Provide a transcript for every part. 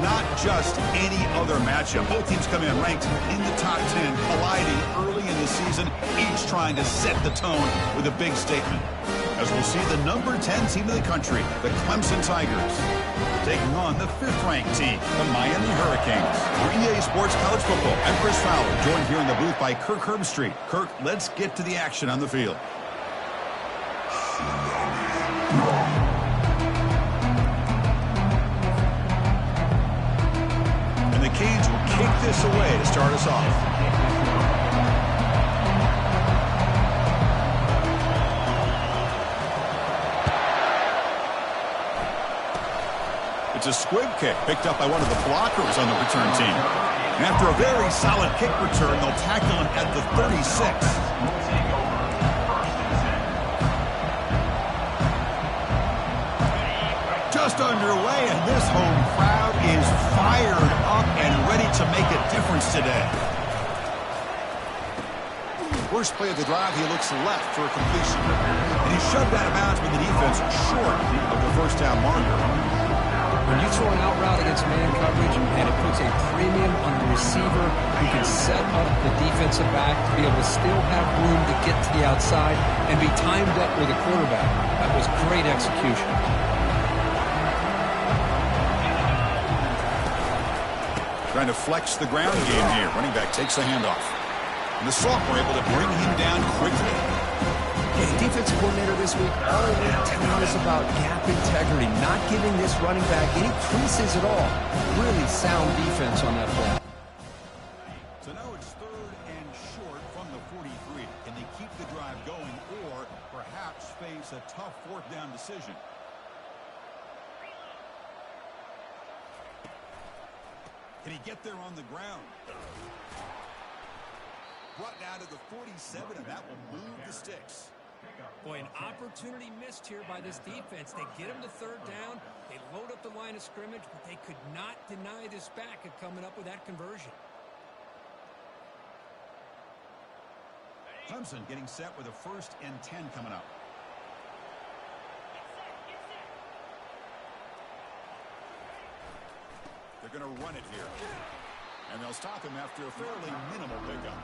not just any other matchup. Both teams come in ranked in the top 10, colliding early in the season, each trying to set the tone with a big statement. As we'll see the number 10 team in the country, the Clemson Tigers, taking on the 5th-ranked team, the Miami Hurricanes. For EA Sports College Football, I'm Chris Fowler, joined here in the booth by Kirk Herbstreit. Kirk, let's get to the action on the field. And the Canes will kick this away to start us off. It's a squib kick picked up by one of the blockers on the return team. And after a very solid kick return, they'll tackle him at the 36. Just underway, and this home crowd is fired up and ready to make a difference today. First play of the drive, he looks left for a completion. And he's shoved out of bounds with the defense short of the first down marker. When you throw an out route against man coverage and it puts a premium on the receiver who can set up the defensive back to be able to still have room to get to the outside and be timed up with the quarterback. That was great execution. Trying to flex the ground game here. Running back takes the handoff. And the sophomore able to bring him down quickly. Defensive coordinator this week, all week telling us about gap integrity, not giving this running back any creases at all. Really sound defense on that play. So now it's 3rd and short from the 43. Can they keep the drive going or perhaps face a tough 4th down decision? Can he get there on the ground? Brought down to the 47, and that will move the sticks. Boy, an opportunity missed here by this defense. They get him to 3rd down. They load up the line of scrimmage, but they could not deny this back of coming up with that conversion. Clemson getting set with a 1st and 10 coming up. They're going to run it here. And they'll stop him after a fairly minimal pickup.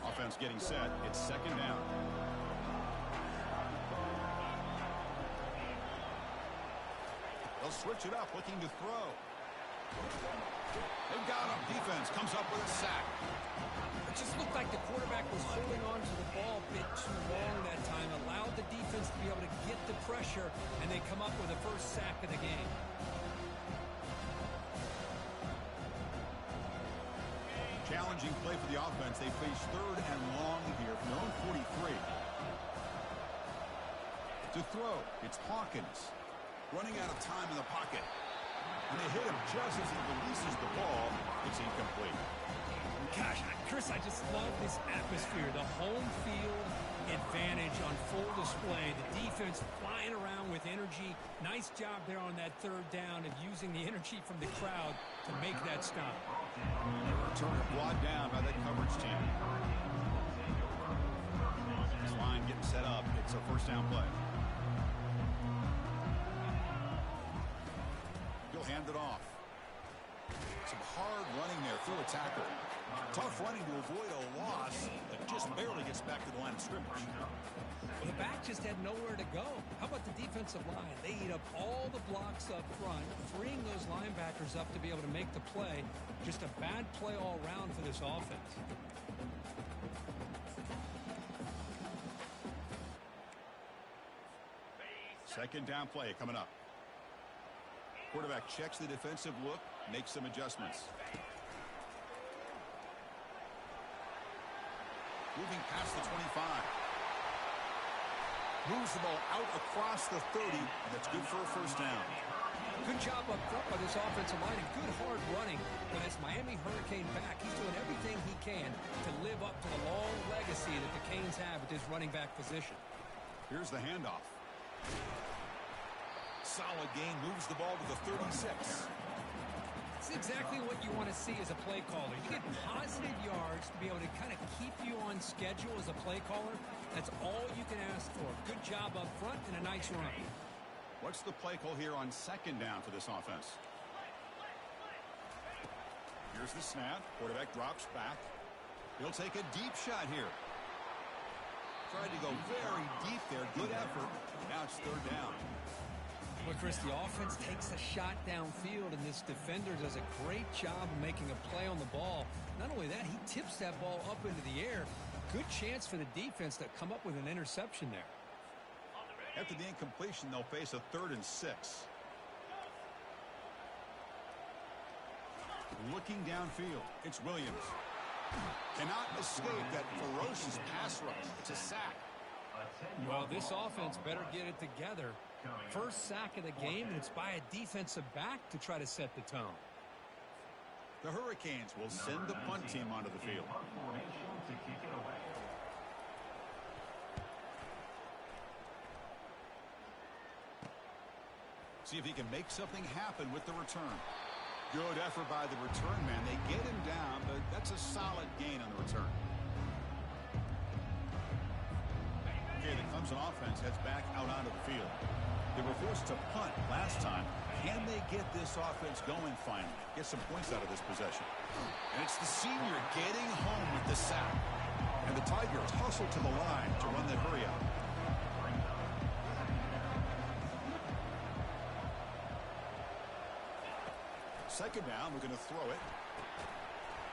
Offense getting set. It's 2nd down. They'll switch it up, looking to throw. They've got him. Defense comes up with a sack. It just looked like the quarterback was holding on to the ball a bit too long that time, allowed the defense to be able to get the pressure, and they come up with the 1st sack of the game. Challenging play for the offense. They face 3rd and long here from their own 43. To throw, it's Hawkins. Running out of time in the pocket. And they hit him just as he releases the ball. It's incomplete. Gosh, Chris, I just love this atmosphere. The home field advantage on full display. The defense flying around with energy. Nice job there on that 3rd down of using the energy from the crowd to make that stop. Turner brought down by that coverage team. This line getting set up. It's a 1st down play. He'll hand it off. Some hard running there through a tackle. Tough running to avoid a loss that just barely gets back to the line of scrimmage. Well, the back just had nowhere to go. How about the defensive line? They eat up all the blocks up front, freeing those linebackers up to be able to make the play. Just a bad play all around for this offense. Second down play coming up. Quarterback checks the defensive look, makes some adjustments. Moving past the 25. Moves the ball out across the 30, and that's good for a 1st down. Good job up front by this offensive line and good hard running. But as Miami Hurricane back, he's doing everything he can to live up to the long legacy that the Canes have at this running back position. Here's the handoff. Solid gain, moves the ball to the 36. It's exactly what you want to see as a play caller. You get positive yards on schedule as a play caller, that's all you can ask for. Good job up front and a nice run. What's the play call here on second down for this offense? Here's the snap. Quarterback drops back. He'll take a deep shot here. Tried to go very deep there. Good effort. Now it's third down. Well, Chris, the offense takes a shot downfield, and this defender does a great job of making a play on the ball. Not only that, he tips that ball up into the air. Good chance for the defense to come up with an interception there. After the incompletion, they'll face a 3rd and 6. Looking downfield, it's Williams. Cannot escape that ferocious pass rush. It's a sack. Well, this offense better get it together. First sack of the game, and it's by a defensive back to try to set the tone. The Hurricanes will send the punt team onto the field. See if he can make something happen with the return. Good effort by the return man. They get him down, but that's a solid gain on the return. Okay, the Clemson offense heads back out onto the field. They were forced to punt last time. Can they get this offense going finally? Get some points out of this possession. And it's the senior getting home with the sack. And the Tigers hustle to the line to run the hurry out. Second down, we're going to throw it.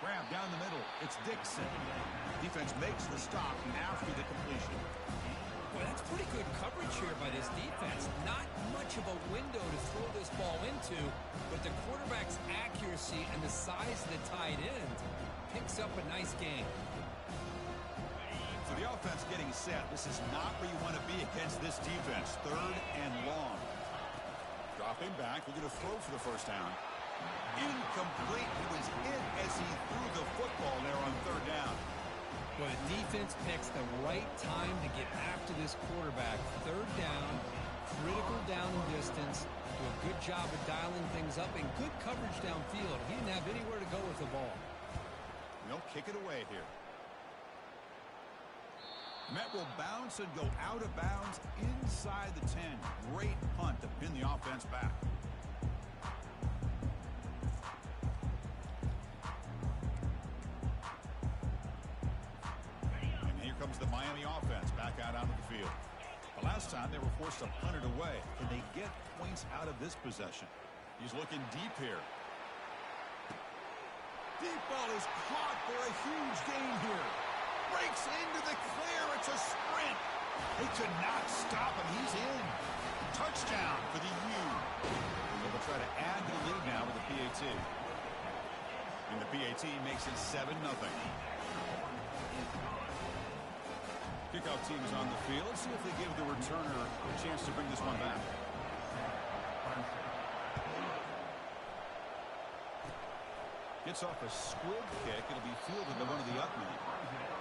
Grab down the middle. It's Dixon. Defense makes the stop after the completion. Boy, that's pretty good coverage here by this defense. Not much of a window to throw this ball into, but the quarterback's accuracy and the size of the tight end picks up a nice gain. So the offense getting set. This is not where you want to be against this defense. 3rd and long. Dropping back. We're going to throw for the first down. Incomplete. He was hit as he threw the football there on 3rd down. Well, the defense picks the right time to get after this quarterback. 3rd down, critical down and distance. Do a good job of dialing things up and good coverage downfield. He didn't have anywhere to go with the ball. And they'll kick it away here. Met will bounce and go out of bounds inside the 10. Great punt to pin the offense back. Comes the Miami offense back out onto the field. The last time they were forced to punt it away. Can they get points out of this possession? He's looking deep here. Deep ball is caught for a huge gain here. Breaks into the clear. It's a sprint. They could not stop him. He's in. Touchdown for the U. They'll try to add to the lead now with the PAT. And the PAT makes it 7-0. Kickoff team is on the field. Let's see if they give the returner a chance to bring this one back. Gets off a squib kick. It'll be fielded by one of the up men.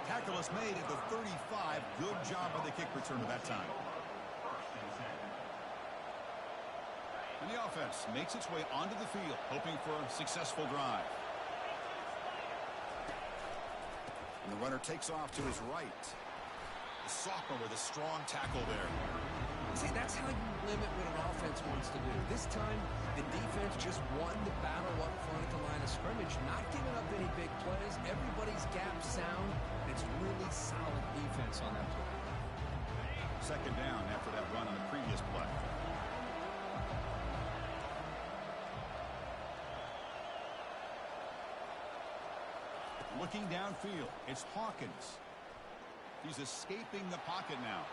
Tackle is made at the 35. Good job by the kick returner that time. And the offense makes its way onto the field, hoping for a successful drive. And the runner takes off to his right. The sophomore with a strong tackle there. See, that's how you limit what an offense wants to do. This time, the defense just won the battle up front at the line of scrimmage, not giving up any big plays. Everybody's gap sound. It's really solid defense on that play. Second down after that run on the previous play. Looking downfield, it's Hawkins. He's escaping the pocket now.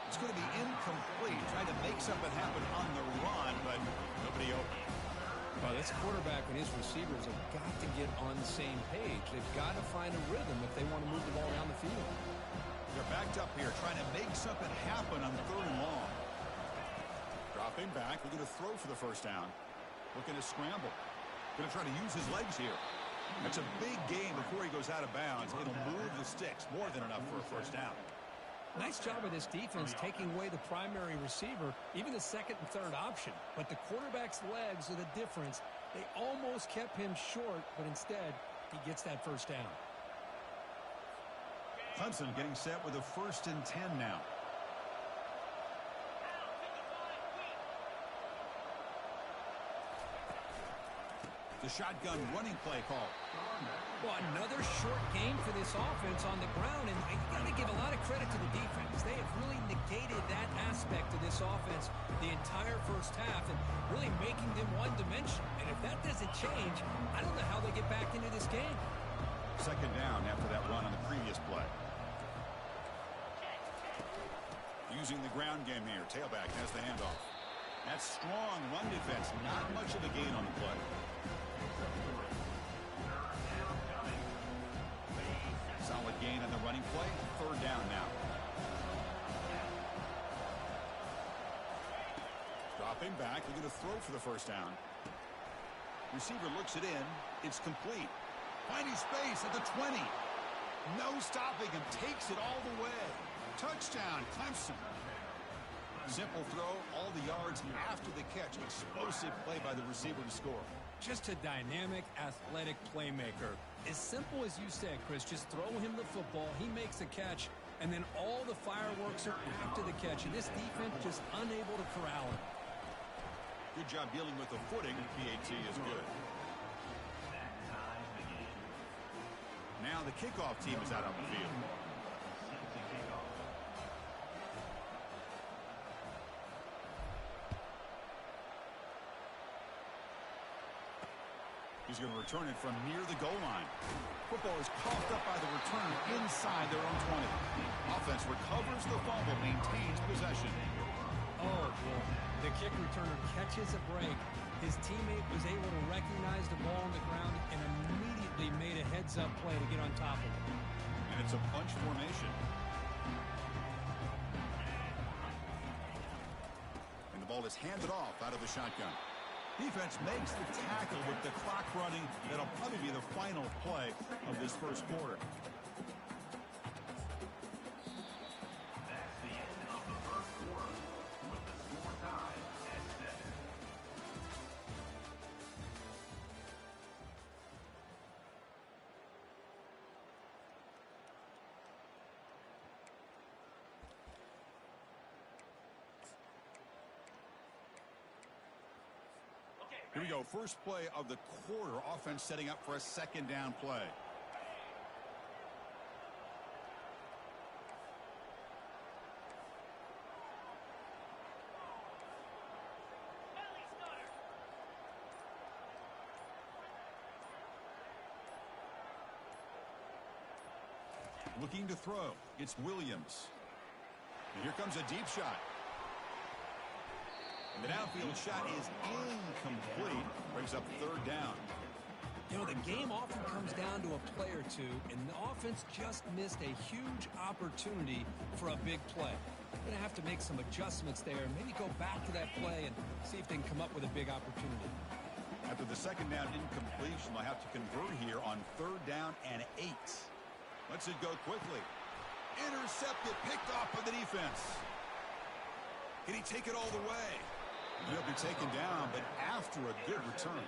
It's going to be incomplete. Trying to make something happen on the run, but nobody open. Well, this quarterback and his receivers have got to get on the same page. They've got to find a rhythm if they want to move the ball down the field. They're backed up here, trying to make something happen on 3rd and long. Dropping back. We're going to throw for the first down. Looking to scramble. Going to try to use his legs here. That's a big gain before he goes out of bounds. It'll move the sticks. More than enough for a first down. Nice job of this defense taking away the primary receiver, even the 2nd and 3rd option. But the quarterback's legs are the difference. They almost kept him short, but instead, he gets that first down. Clemson getting set with a 1st and 10 now. The shotgun running play call. Well, another short game for this offense on the ground, and you got to give a lot of credit to the defense. They have really negated that aspect of this offense the entire first half and really making them one-dimensional. And if that doesn't change, I don't know how they get back into this game. 2nd down after that run on the previous play. Using the ground game here. Tailback has the handoff. That's strong run defense. Not much of a gain on the play. Solid gain on the running play. 3rd down now. Dropping back. They're going to throw for the 1st down. Receiver looks it in. It's complete. Finding space at the 20. No stopping him. Takes it all the way. Touchdown, Clemson. Simple throw, all the yards after the catch. Explosive play by the receiver to score. Just a dynamic, athletic playmaker. As simple as you said, Chris, just throw him the football, he makes a catch, and then all the fireworks are after the catch. And this defense just unable to corral him. Good job dealing with the footing. PAT is good. Now the kickoff team is out on the field. He's going to return it from near the goal line. Football is coughed up by the return inside their own 20. Offense recovers the fumble, maintains possession. Oh, boy. The kick returner catches a break. His teammate was able to recognize the ball on the ground and immediately made a heads-up play to get on top of it. And it's a bunch formation. And the ball is handed off out of the shotgun. Defense makes the tackle with the clock running. That'll probably be the final play of this first quarter. That's the end of the first quarter with the score tied at 7. Here we go. First play of the quarter. Offense setting up for a 2nd down play. Looking to throw. It's Williams. And here comes a deep shot. And the downfield shot is incomplete. Brings up 3rd down. You know, the game often comes down to a play or two, and the offense just missed a huge opportunity for a big play. They're going to have to make some adjustments there and maybe go back to that play and see if they can come up with a big opportunity. After the 2nd down incompletion, they'll have to convert here on 3rd down and 8. Let's it go quickly. Intercepted, picked off by the defense. Can he take it all the way? He'll be taken down, but after a good return.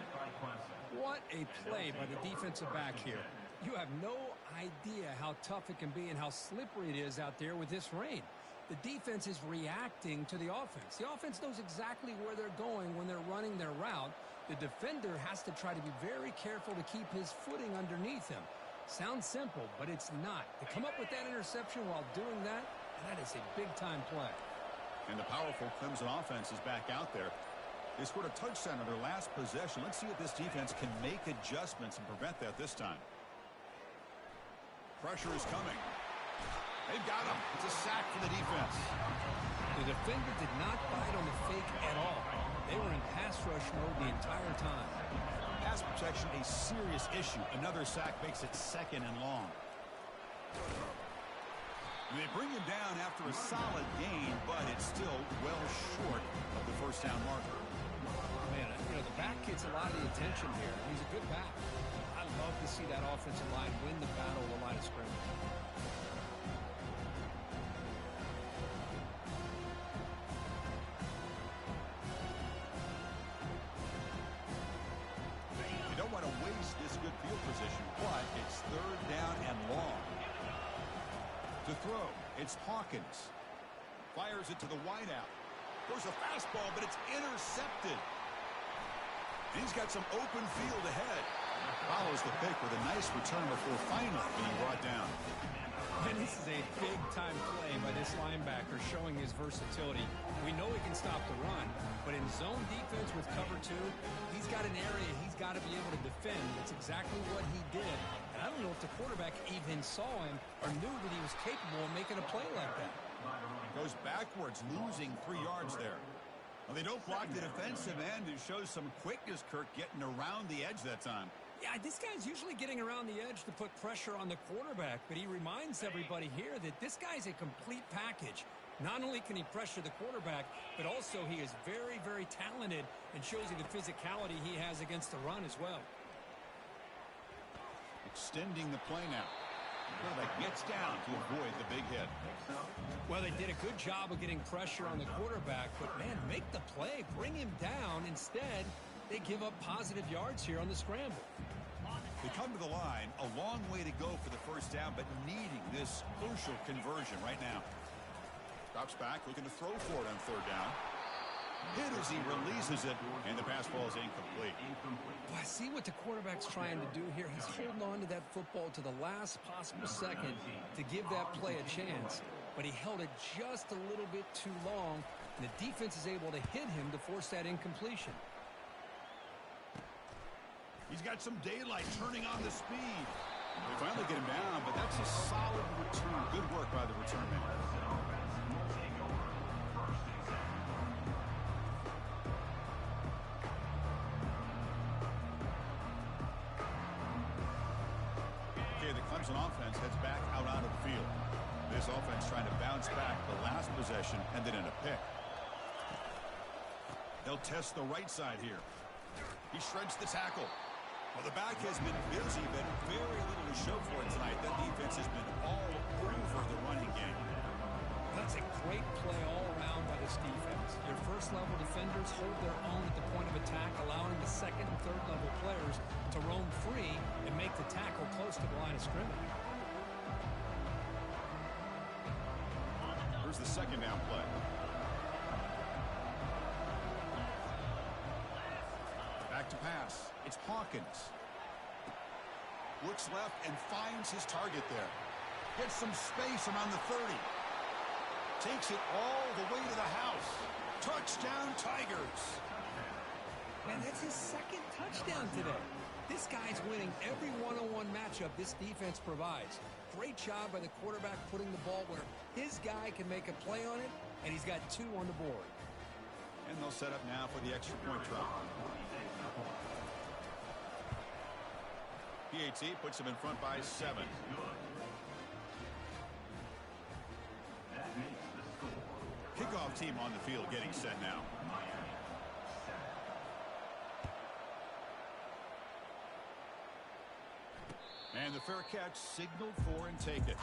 What a play by the defensive back here. You have no idea how tough it can be and how slippery it is out there with this rain. The defense is reacting to the offense. The offense knows exactly where they're going when they're running their route. The defender has to try to be very careful to keep his footing underneath him. Sounds simple, but it's not. To come up with that interception while doing that, that is a big-time play. And the powerful Clemson offense is back out there. They scored a touchdown on their last possession. Let's see if this defense can make adjustments and prevent that this time. Pressure is coming. They've got him. It's a sack for the defense. The defender did not bite on the fake at all. They were in pass rush mode the entire time. Pass protection, a serious issue. Another sack makes it 2nd and long. They bring him down after a solid gain, but it's still well short of the 1st down marker. Man, you know, the back gets a lot of the attention here. He's a good back. I love to see that offensive line win the battle of the line of scrimmage. You don't want to waste this good field position, but it's 3rd down and long. throw. It's Hawkins. Fires it to the wideout. Throws a fastball, but it's intercepted. And he's got some open field ahead. Follows the pick with a nice return before finally being brought down. And this is a big-time play by this linebacker showing his versatility. We know he can stop the run, but in zone defense with cover 2, he's got an area he's got to be able to defend. That's exactly what he did. And I don't know if the quarterback even saw him or knew that he was capable of making a play like that. Goes backwards, losing 3 yards there. Well, they don't block the defensive end. It shows some quickness, Kirk, getting around the edge that time. Yeah, this guy's usually getting around the edge to put pressure on the quarterback, but he reminds everybody here that this guy's a complete package. Not only can he pressure the quarterback, but also he is very, very talented and shows you the physicality he has against the run as well. Extending the play now. Quarterback gets down to avoid the big hit. Well, they did a good job of getting pressure on the quarterback, but, man, make the play, bring him down. Instead, they give up positive yards here on the scramble. They come to the line, a long way to go for the first down, but needing this crucial conversion right now. Drops back, looking to throw for it on 3rd down. Hit as he releases it, and the pass ball is incomplete. Well, I see what the quarterback's trying to do here. He's holding on to that football to the last possible second to give that play a chance, but he held it just a little bit too long, and the defense is able to hit him to force that incompletion. He's got some daylight turning on the speed. They finally get him down, but that's a solid return. Good work by the return man. Okay, the Clemson offense heads back out onto the field. This offense trying to bounce back the last possession, ended in a pick. They'll test the right side here. He shreds the tackle. Well, the back has been busy, but very little to show for it tonight. That defense has been all over the running game. That's a great play all around by this defense. Your first-level defenders hold their own at the point of attack, allowing the second and third-level players to roam free and make the tackle close to the line of scrimmage. Here's the second down play. Back to pass. It's Hawkins. Looks left and finds his target there. Gets some space around the 30. Takes it all the way to the house. Touchdown, Tigers. Man, that's his second touchdown today. This guy's winning every one-on-one matchup this defense provides. Great job by the quarterback putting the ball where his guy can make a play on it, and he's got 2 on the board. And they'll set up now for the extra point try. PAT puts him in front by 7. Kickoff team on the field getting set now. And the fair catch signaled for and take it.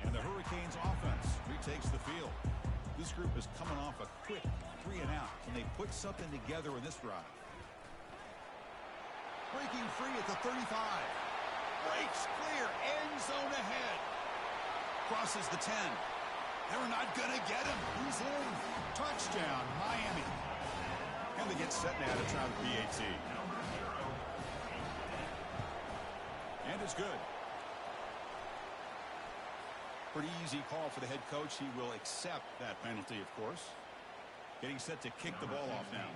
And the Hurricanes offense retakes the field. This group is coming off a quick 3 and out. Can they put something together in this drive? Breaking free at the 35. Breaks clear. End zone ahead. Crosses the 10. They're not going to get him. He's in. Touchdown, Miami. And they get set now to try the PAT. And it's good. Pretty easy call for the head coach. He will accept that penalty, of course. Getting set to kick the ball off now.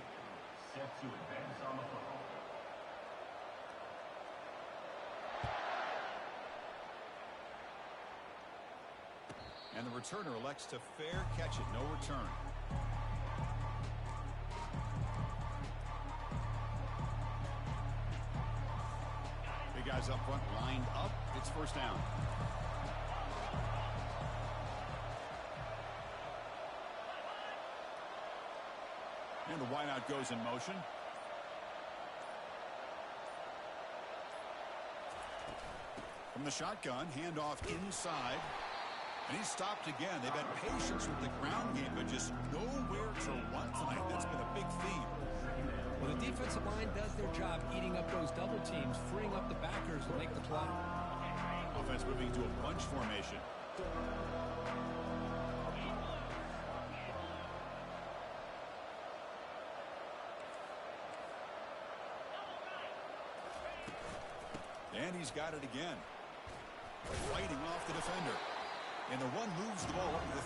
Set to advance on the football. And the returner elects to fair catch it. No return. Big guys up front lined up. It's first down. And the wideout goes in motion. From the shotgun, handoff inside. And he's stopped again. They've had patience with the ground game, but just nowhere to run tonight. That's been a big theme. Well, the defensive line does their job eating up those double teams, freeing up the backers to make the play. Offense moving to a bunch formation. And he's got it again. Fighting off the defender. And the run moves the ball up to the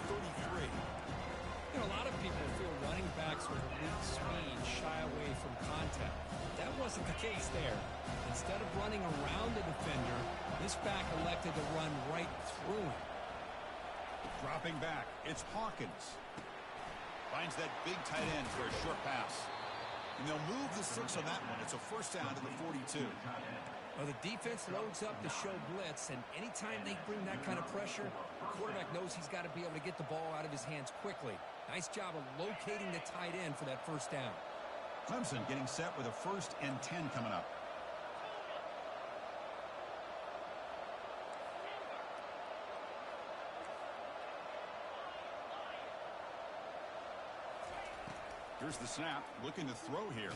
33. You know, a lot of people feel running backs with elite speed shy away from contact. That wasn't the case there. Instead of running around the defender, this back elected to run right through him. Dropping back, it's Hawkins. Finds that big tight end for a short pass. And they'll move the 6 on that one. It's a first down to the 42. Well, the defense loads up to show blitz, and anytime they bring that kind of pressure, the quarterback knows he's got to be able to get the ball out of his hands quickly. Nice job of locating the tight end for that first down. Clemson getting set with a 1st and 10 coming up. Here's the snap, looking to throw here.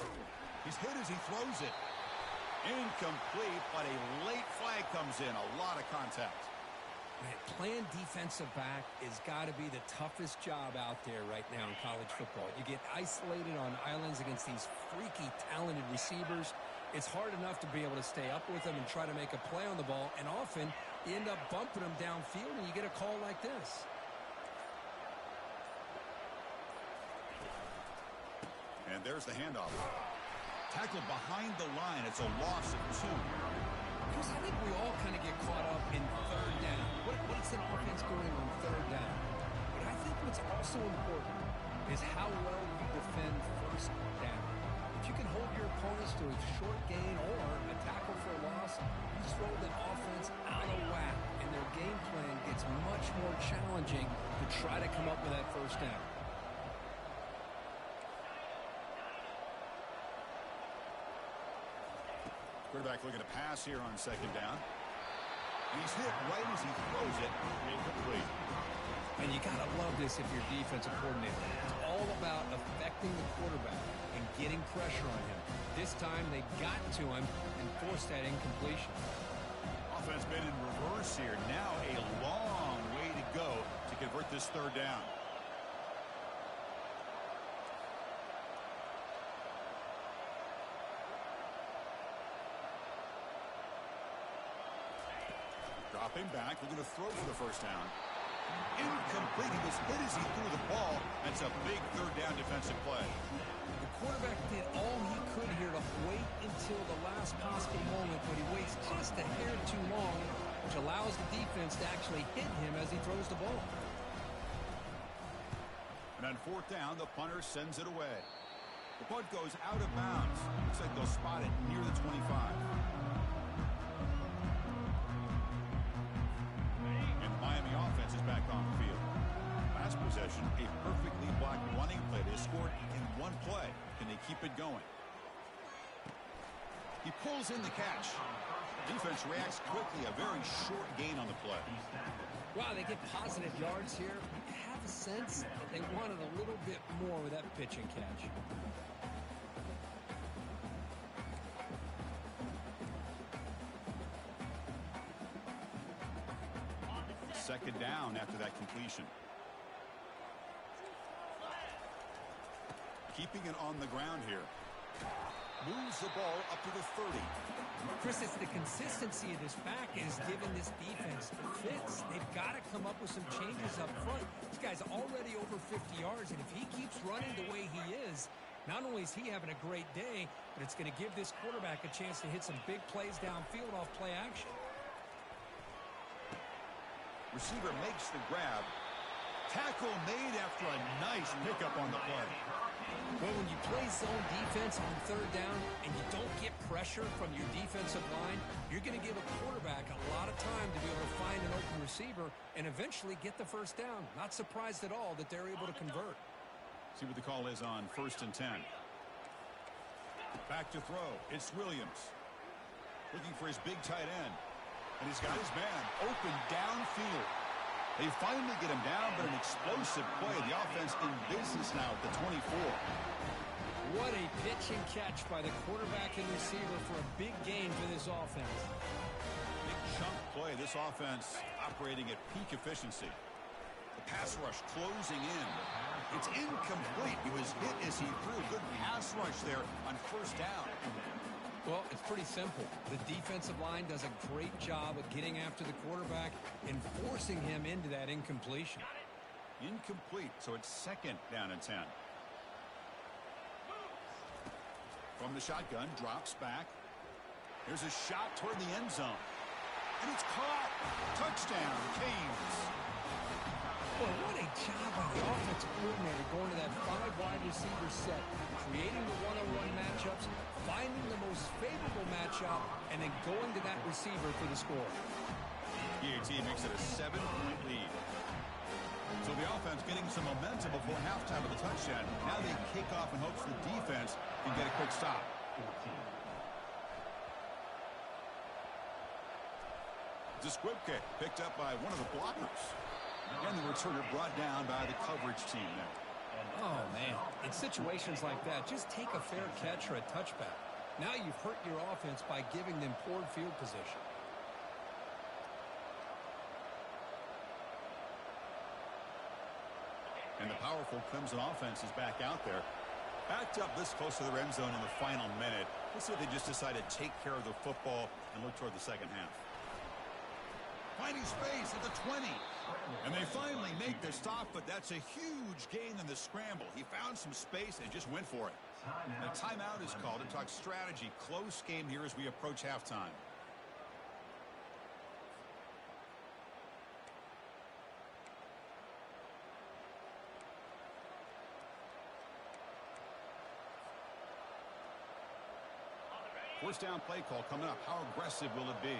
He's hit as he throws it. Incomplete, but a late flag comes in. A lot of contact. Man, playing defensive back has got to be the toughest job out there right now in college football. You get isolated on islands against these freaky, talented receivers. It's hard enough to be able to stay up with them and try to make a play on the ball, and often you end up bumping them downfield and you get a call like this. And there's the handoff. Tackled behind the line. It's a loss of 2. Chris, I think we all kind of get caught up in third down. What's an offense doing on third down? But I think what's also important is how well you defend first down. If you can hold your opponents to a short gain or a tackle for a loss, you throw the offense out of whack, and their game plan gets much more challenging to try to come up with that first down. Quarterback looking to pass here on 2nd down. And he's hit right as he throws it. Incomplete. And you got to love this if you're defensive coordinator. It's all about affecting the quarterback and getting pressure on him. This time they got to him and forced that incompletion. Offense been in reverse here. Now a long way to go to convert this 3rd down. Dropping back, looking to throw for the first down. Incomplete. He was hit as he threw the ball. That's a big 3rd down defensive play. The quarterback did all he could here to wait until the last possible moment, but he waits just a hair too long, which allows the defense to actually hit him as he throws the ball. And on 4th down, the punter sends it away. The punt goes out of bounds. Looks like they'll spot it near the 25. Miami offense is back on the field. Last possession, a perfectly blocked running play. They scored in one play. Can they keep it going? He pulls in the catch. Defense reacts quickly. A very short gain on the play. Wow, they get positive yards here. I have a sense that they wanted a little bit more with that pitch and catch. 2nd down after that completion. Keeping it on the ground here. Moves the ball up to the 30. Chris, it's the consistency of this back is giving this defense fits. They've got to come up with some changes up front. This guy's already over 50 yards, and if he keeps running the way he is, not only is he having a great day, but it's going to give this quarterback a chance to hit some big plays downfield off play action. Receiver makes the grab. Tackle made after a nice pickup on the play. Well, when you play zone defense on 3rd down and you don't get pressure from your defensive line, you're going to give a quarterback a lot of time to be able to find an open receiver and eventually get the first down. Not surprised at all that they're able to convert. See what the call is on 1st and 10. Back to throw. It's Williams. Looking for his big tight end. And he's got his man open downfield. They finally get him down, but an explosive play. The offense in business now at the 24. What a pitch and catch by the quarterback and receiver for a big gain for this offense. Big chunk play. This offense operating at peak efficiency. The pass rush closing in. It's incomplete. He was hit as he threw. Good pass rush there on first down. Well, it's pretty simple. The defensive line does a great job of getting after the quarterback and forcing him into that incompletion. Incomplete, so it's second down and 10. From the shotgun, drops back. Here's a shot toward the end zone. And it's caught. Touchdown, Canes. Well, what a job by the offensive coordinator going to that 5 wide receiver set, creating the one-on-one matchups, finding the most favorable matchup, and then going to that receiver for the score. PAT makes it a 7-point lead. So the offense getting some momentum before halftime of the touchdown. Now they kick off in hopes the defense can get a quick stop. It's a squib kick picked up by one of the blockers. And the returner brought down by the coverage team there. Oh, man. In situations like that, just take a fair catch or a touchback. Now you've hurt your offense by giving them poor field position. And the powerful Clemson offense is back out there. Backed up this close to the end zone in the final minute. Let's see if they just decide to take care of the football and look toward the second half. Finding space at the 20. And they finally make their stop, but that's a huge gain in the scramble. He found some space and just went for it. A timeout is called to talk strategy. Close game here as we approach halftime. First down play call coming up. How aggressive will it be?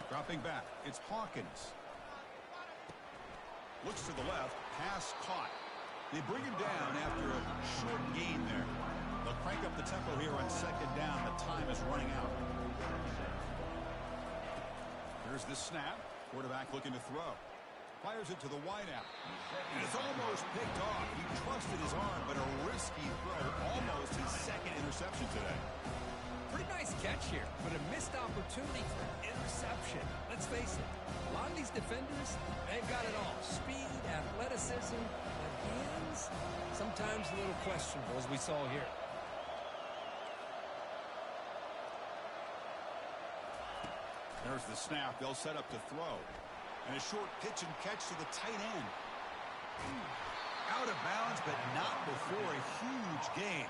Dropping back, it's Hawkins. Looks to the left, pass caught. They bring him down after a short gain there. They'll crank up the tempo here on second down. The time is running out. Here's the snap. Quarterback looking to throw. Fires it to the wideout. And it's almost picked off. He trusted his arm, but a risky throw. Almost his second interception today. Pretty nice catch here, but a missed opportunity for interception. Let's face it, a lot of these defenders, they've got it all. Speed, athleticism, but hands, sometimes a little questionable, as we saw here. There's the snap. They'll set up to throw. And a short pitch and catch to the tight end. Out of bounds, but not before a huge gain.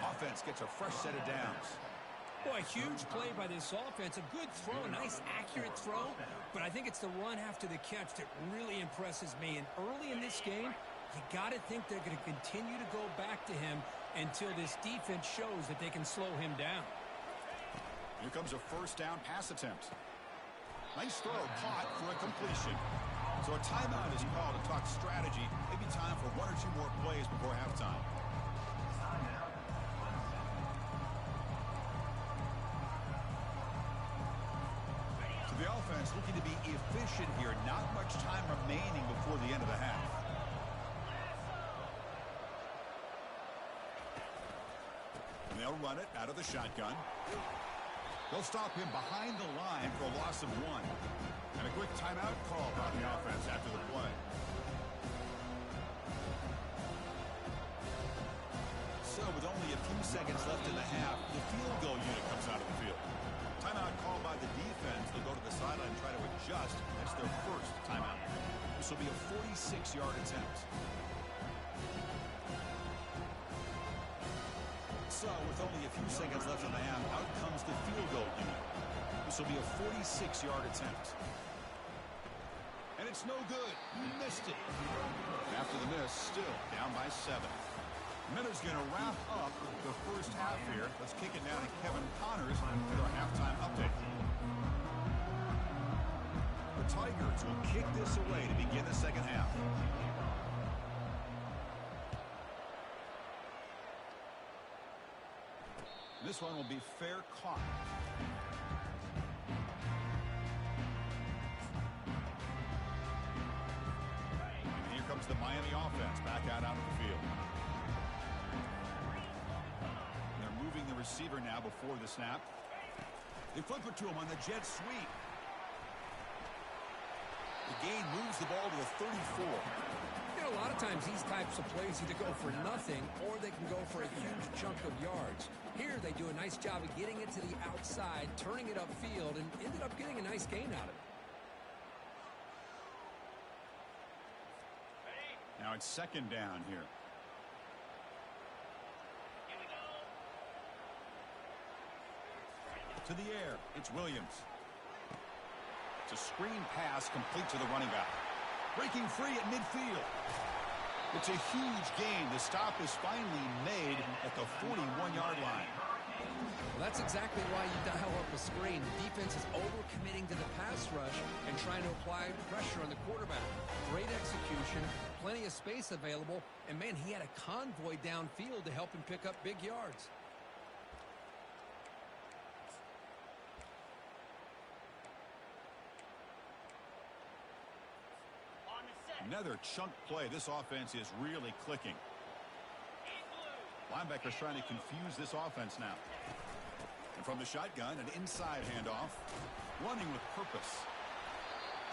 Offense gets a fresh set of downs. Boy, a huge play by this offense. A good throw, a nice accurate throw. But I think it's the run after the catch that really impresses me. And early in this game, you got to think they're going to continue to go back to him until this defense shows that they can slow him down. Here comes a first down pass attempt. Nice throw caught for a completion. So a timeout is called to talk strategy. Maybe time for one or two more plays before halftime. So the offense looking to be efficient here. Not much time remaining before the end of the half. And they'll run it out of the shotgun. They'll stop him behind the line for a loss of 1. And a quick timeout call by the offense after the play. So with only a few seconds left in the half, the field goal unit comes out of the field. Timeout called by the defense. They'll go to the sideline and try to adjust. That's their first timeout. This will be a 46-yard attempt. So with only a few seconds left in the half, out comes the field goal unit. This will be a 46-yard attempt. And it's no good. Missed it. After the miss, still down by 7. Miller's going to wrap up the first half here. Let's kick it down to Kevin Connors with our halftime update. The Tigers will kick this away to begin the second half. This one will be fair caught. brings the Miami offense back out onto the field. They're moving the receiver now before the snap. They flip it to him on the jet sweep. The gain moves the ball to the 34. You know, a lot of times these types of plays either go for nothing or they can go for a huge chunk of yards. Here they do a nice job of getting it to the outside, turning it upfield, and ended up getting a nice gain out of it. Now it's second down here. Here we go. To the air, it's Williams. It's a screen pass complete to the running back. Breaking free at midfield. It's a huge gain. The stop is finally made at the 41-yard line. Well, that's exactly why you dial up a screen. The defense is overcommitting to the pass rush and trying to apply pressure on the quarterback. Great execution, plenty of space available, and man, he had a convoy downfield to help him pick up big yards. On the set. Another chunk play. This offense is really clicking. In blue. Linebackers trying to confuse this offense now. And from the shotgun, an inside handoff. Running with purpose.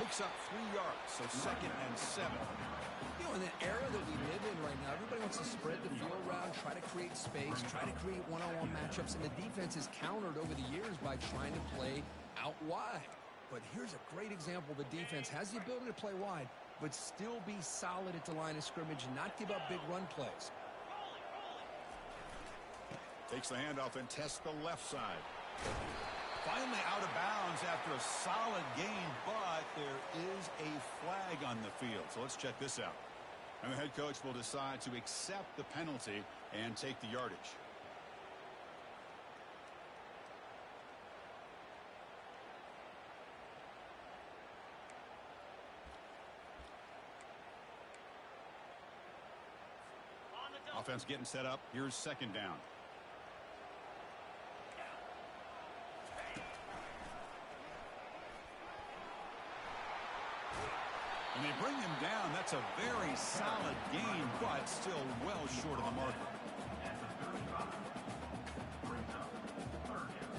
Picks up 3 yards, so 2nd and 7. You know, in the era that we live in right now, everybody wants to spread the field around, try to create space, try to create one-on-one matchups, and the defense is countered over the years by trying to play out wide. But here's a great example. The defense has the ability to play wide, but still be solid at the line of scrimmage and not give up big run plays. Takes the handoff and tests the left side. Finally out of bounds after a solid gain, but there is a flag on the field. So let's check this out. And the head coach will decide to accept the penalty and take the yardage. On the double. Offense getting set up. Here's second down. And they bring him down. That's a very solid gain, but still well short of the marker. At the 35. Brings up 3rd down.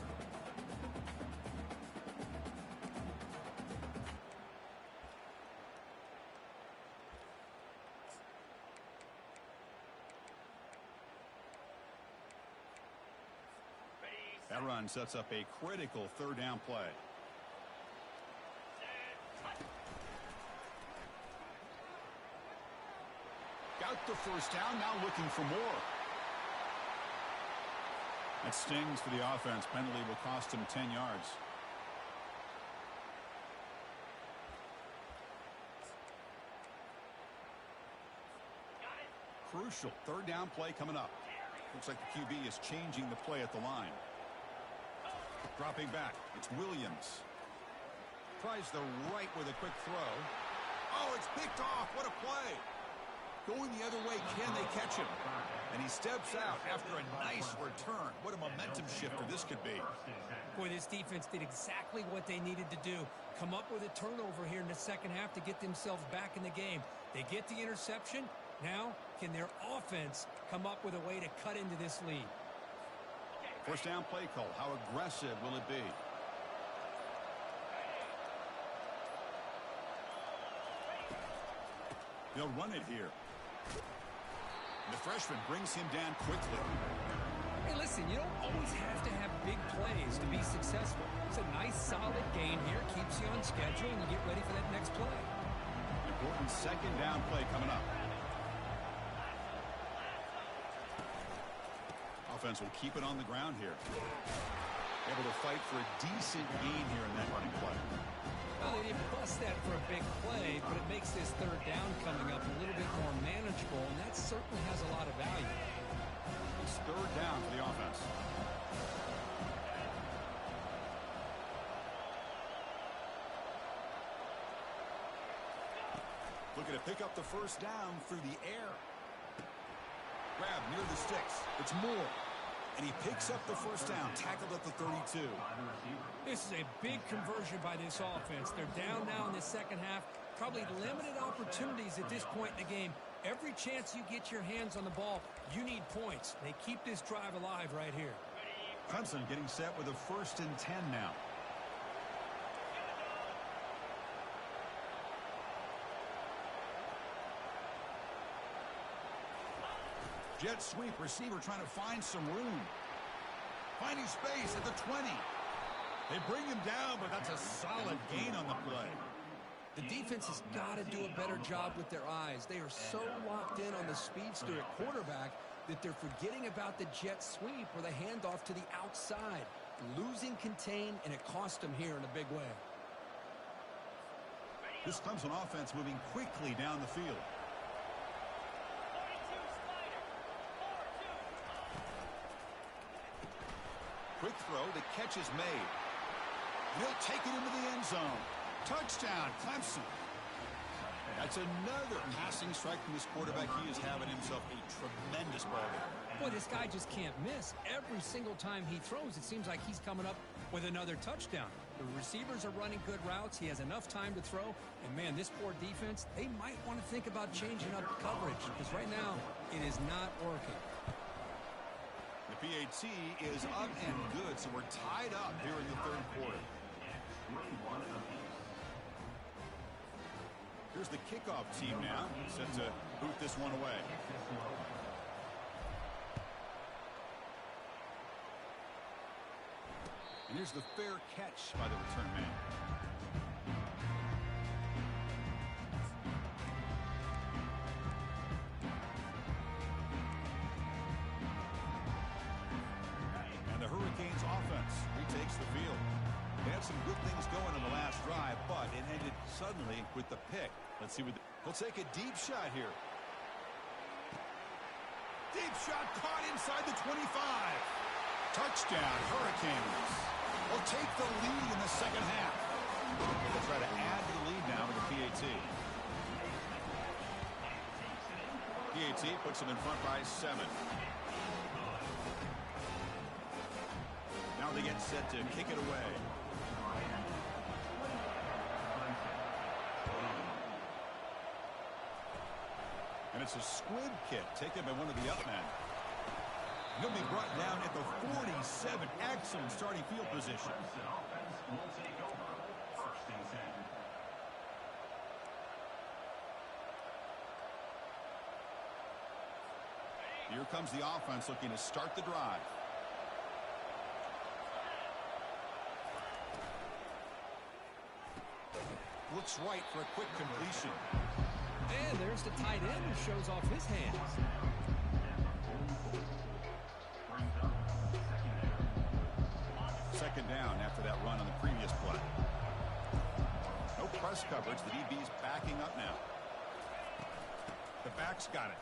Ready, That set, run sets up a critical 3rd down play. set, cut. Got the first down, now looking for more. That stings for the offense. Penalty will cost him 10 yards. Got it. Crucial 3rd down play coming up. Looks like the QB is changing the play at the line. Dropping back, it's Williams. Tries the right with a quick throw. Oh, it's picked off. What a play. Going the other way, can they catch him? And he steps out after a nice return. What a momentum shifter this could be. Boy, this defense did exactly what they needed to do. Come up with a turnover here in the second half to get themselves back in the game. They get the interception. Now, can their offense come up with a way to cut into this lead? First down play call. How aggressive will it be? They'll run it here. The freshman brings him down quickly. Hey, listen, you don't always have to have big plays to be successful. It's a nice, solid gain here. Keeps you on schedule, and you get ready for that next play. Important second down play coming up. Offense will keep it on the ground here. Able to fight for a decent gain here in that running play. Well, they didn't bust that for a big play, but it makes this 3rd down coming up a little bit more manageable, and that certainly has a lot of value. It's 3rd down for the offense. Looking to pick up the first down through the air. Grab near the sticks. It's Moore. And he picks up the first down, tackled at the 32. This is a big conversion by this offense. They're down now in the second half. probably limited opportunities at this point in the game. Every chance you get your hands on the ball, you need points. They keep this drive alive right here. Clemson getting set with a 1st and 10 now. Jet sweep, receiver trying to find some room. Finding space at the 20. They bring him down, but that's a solid gain on the play. The defense has got to do a better job with their eyes. They are so locked in on the speedster at quarterback that they're forgetting about the jet sweep or the handoff to the outside. Losing contain, and it cost them here in a big way. This Clemson offense moving quickly down the field. Quick throw, the catch is made. He'll take it into the end zone. Touchdown, Clemson. That's another passing strike from this quarterback. He is having himself a tremendous ball game. Boy, this guy just can't miss. Every single time he throws, it seems like he's coming up with another touchdown. The receivers are running good routes. He has enough time to throw. And, man, this poor defense, they might want to think about changing up coverage because right now it is not working. The PAT is up and good, so we're tied up here in the third quarter. Here's the kickoff team now, set to boot this one away. And here's the fair catch by the return man. And the Hurricanes offense retakes the field. They had some good things going in the last drive, but it ended suddenly with the pick. Let's see what they'll take a deep shot here. Deep shot caught inside the 25. Touchdown, Hurricanes. Will take the lead in the second half. They'll try to add to the lead now with the PAT. PAT puts them in front by 7. Now they get set to kick it away. And it's a squib kick taken by one of the up men. He'll be brought down at the 47. Excellent starting field position. Here comes the offense looking to start the drive. Looks right for a quick completion. And there's the tight end who shows off his hands. Second down after that run on the previous play. No press coverage. The DB's backing up now. The back's got it.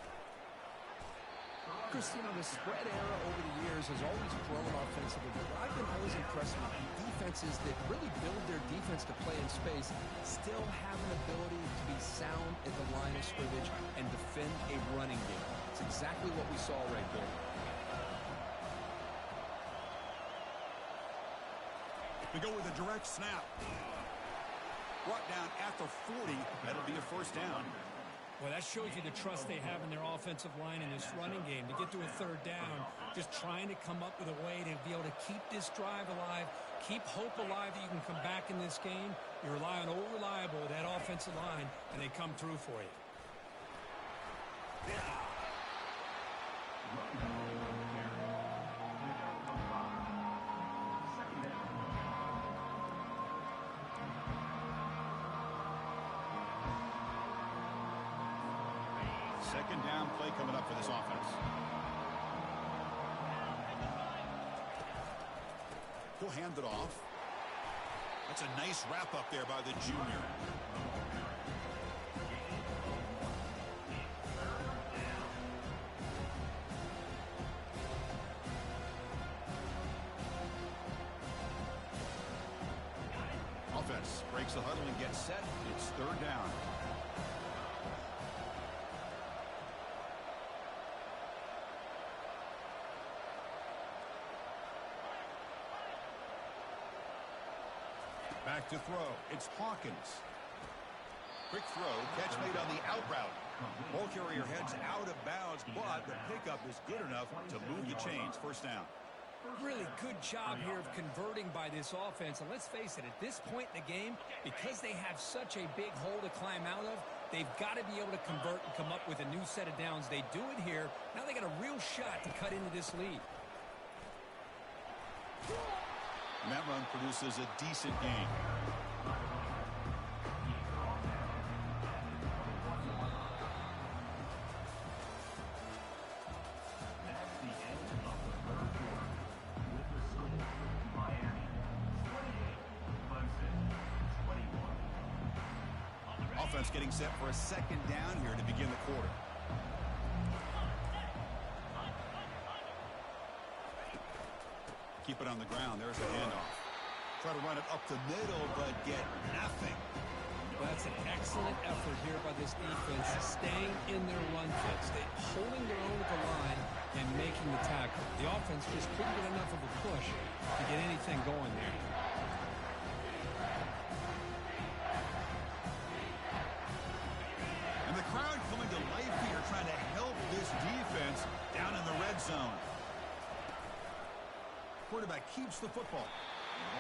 Chris, you know, the spread era over the years has always grown offensively, but I've been always impressed with defenses that really build their defense to play in space, still have an ability to be sound at the line of scrimmage and defend a running game. It's exactly what we saw right there. We go with a direct snap. Brought down at the 40. That'll be a first down. Well, that shows you the trust they have in their offensive line in this running game. To get to a third down, just trying to come up with a way to be able to keep this drive alive, keep hope alive that you can come back in this game. You rely on old reliable, that offensive line, and they come through for you. Second down play coming up for this offense. He'll hand it off. That's a nice wrap up there by the junior. Offense breaks the huddle and gets set. It's third down. Back to throw. It's Hawkins. Quick throw, catch made on the out route. Ball carrier heads out of bounds, but the pickup is good enough to move the chains. First down. Really good job here of converting by this offense. And let's face it, at this point in the game, because they have such a big hole to climb out of, they've got to be able to convert and come up with a new set of downs. They do it here. Now they got a real shot to cut into this lead. And that run produces a decent gain. Offense getting set for a second down here to begin the quarter. Keep it on the ground. There's the handoff. Try to run it up the middle, but get nothing. Well, that's an excellent effort here by this defense, staying in their run fits, holding their own at the line and making the tackle. The offense just couldn't get enough of a push to get anything going there. And the crowd coming to life here, trying to help this defense down in the red zone. Quarterback keeps the football.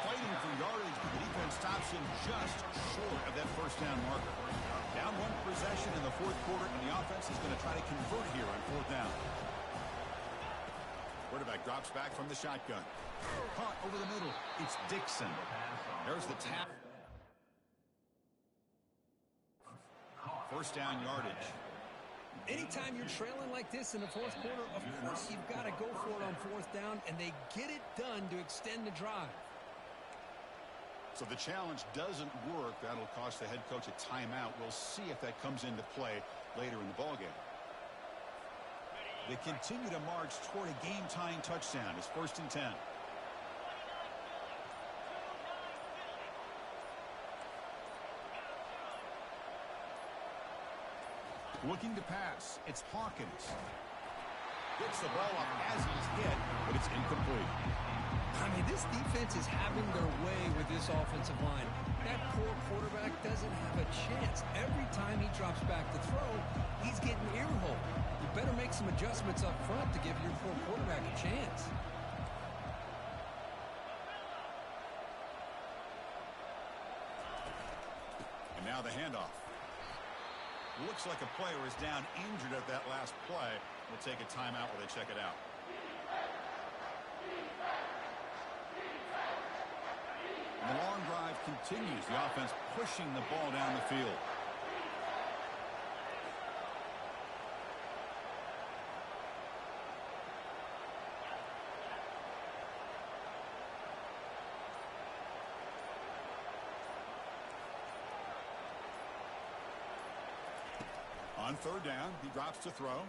Fighting for yardage, but the defense stops him just short of that first down marker. Down one possession in the fourth quarter, and the offense is going to try to convert here on fourth down. Quarterback drops back from the shotgun. Caught over the middle. It's Dixon. There's the tap. First down yardage. Anytime you're trailing like this in the fourth quarter, of course you've got to go for it on fourth down, and they get it done to extend the drive. So the challenge doesn't work. That'll cost the head coach a timeout. We'll see if that comes into play later in the ballgame. They continue to march toward a game-tying touchdown. It's 1st and 10. Looking to pass. It's Hawkins. Gets the ball up as he's hit, but it's incomplete. I mean, this defense is having their way with this offensive line. That poor quarterback doesn't have a chance. Every time he drops back to throw, he's getting earholed. You better make some adjustments up front to give your poor quarterback a chance. And now the handoff. Looks like a player is down injured at that last play. We'll take a timeout while they check it out. And the long drive continues. The offense pushing the ball down the field. On third down, he drops to throw.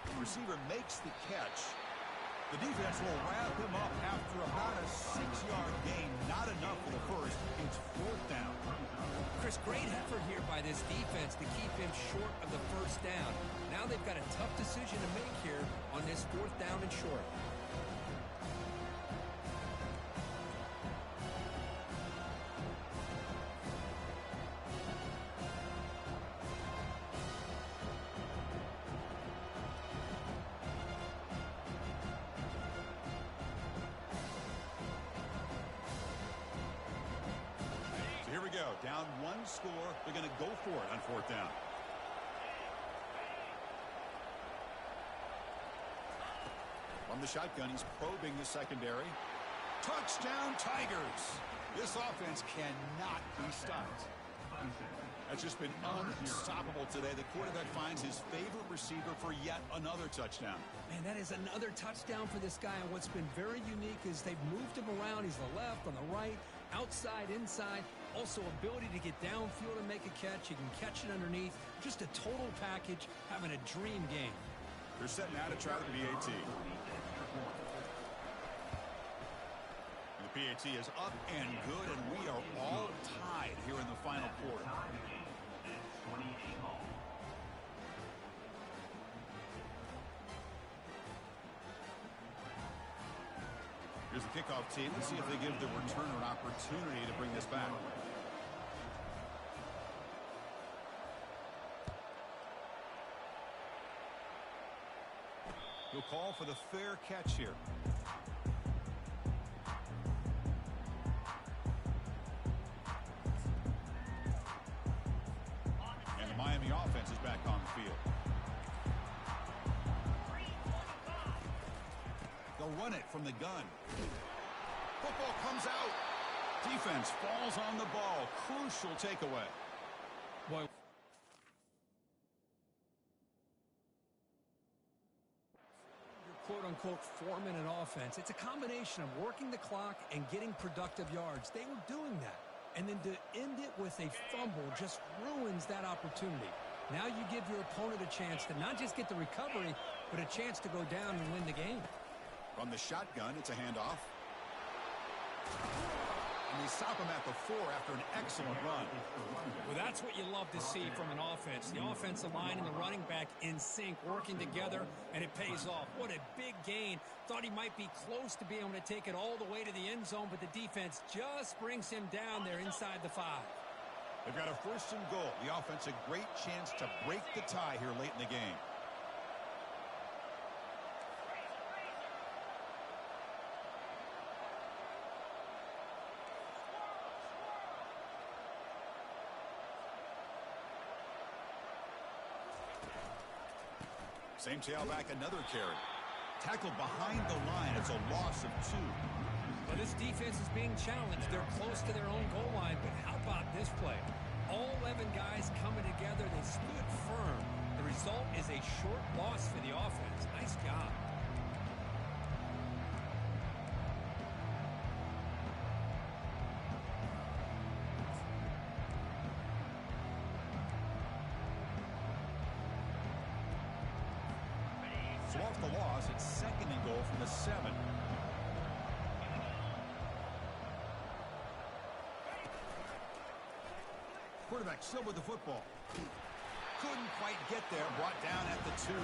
The receiver makes the catch. The defense will wrap him up after about a 6-yard gain. Not enough for the first. It's fourth down. Chris, great effort here by this defense to keep him short of the first down. Now they've got a tough decision to make here on this fourth down and short. Here we go. Down one score. They're going to go for it on fourth down. From the shotgun, he's probing the secondary. Touchdown, Tigers. This offense cannot be stopped. That's just been unstoppable today. The quarterback finds his favorite receiver for yet another touchdown. Man, that is another touchdown for this guy. And what's been very unique is they've moved him around. He's the left, on the right, outside, inside. Also ability to get downfield and make a catch. He can catch it underneath. Just a total package, having a dream game. They're setting out to try the PAT. The PAT is up and good, and we are all tied here in the final quarter. Here's the kickoff team. Let's see if they give the returner an opportunity to bring this back. He'll call for the fair catch here. And the Miami offense is back on the field. They'll run it from the gun. Football comes out. Defense falls on the ball. Crucial takeaway. Boy, quote-unquote 4-minute offense. It's a combination of working the clock and getting productive yards. They were doing that. And then to end it with a fumble just ruins that opportunity. Now you give your opponent a chance to not just get the recovery, but a chance to go down and win the game. From the shotgun, it's a handoff. And they stop him at the 4 after an excellent run. Well, that's what you love to see from an offense. The offensive line and the running back in sync, working together, and it pays off. What a big gain. Thought he might be close to being able to take it all the way to the end zone, but the defense just brings him down there inside the 5. They've got a 1st and goal. The offense a great chance to break the tie here late in the game. Same tailback, another carry. Tackled behind the line. It's a loss of 2. Well, this defense is being challenged. They're close to their own goal line, but how about this play? All 11 guys coming together. They stood firm. The result is a short loss for the offense. Nice job. So off the loss, it's 2nd and goal from the 7. Quarterback still with the football. Couldn't quite get there. Brought down at the 2.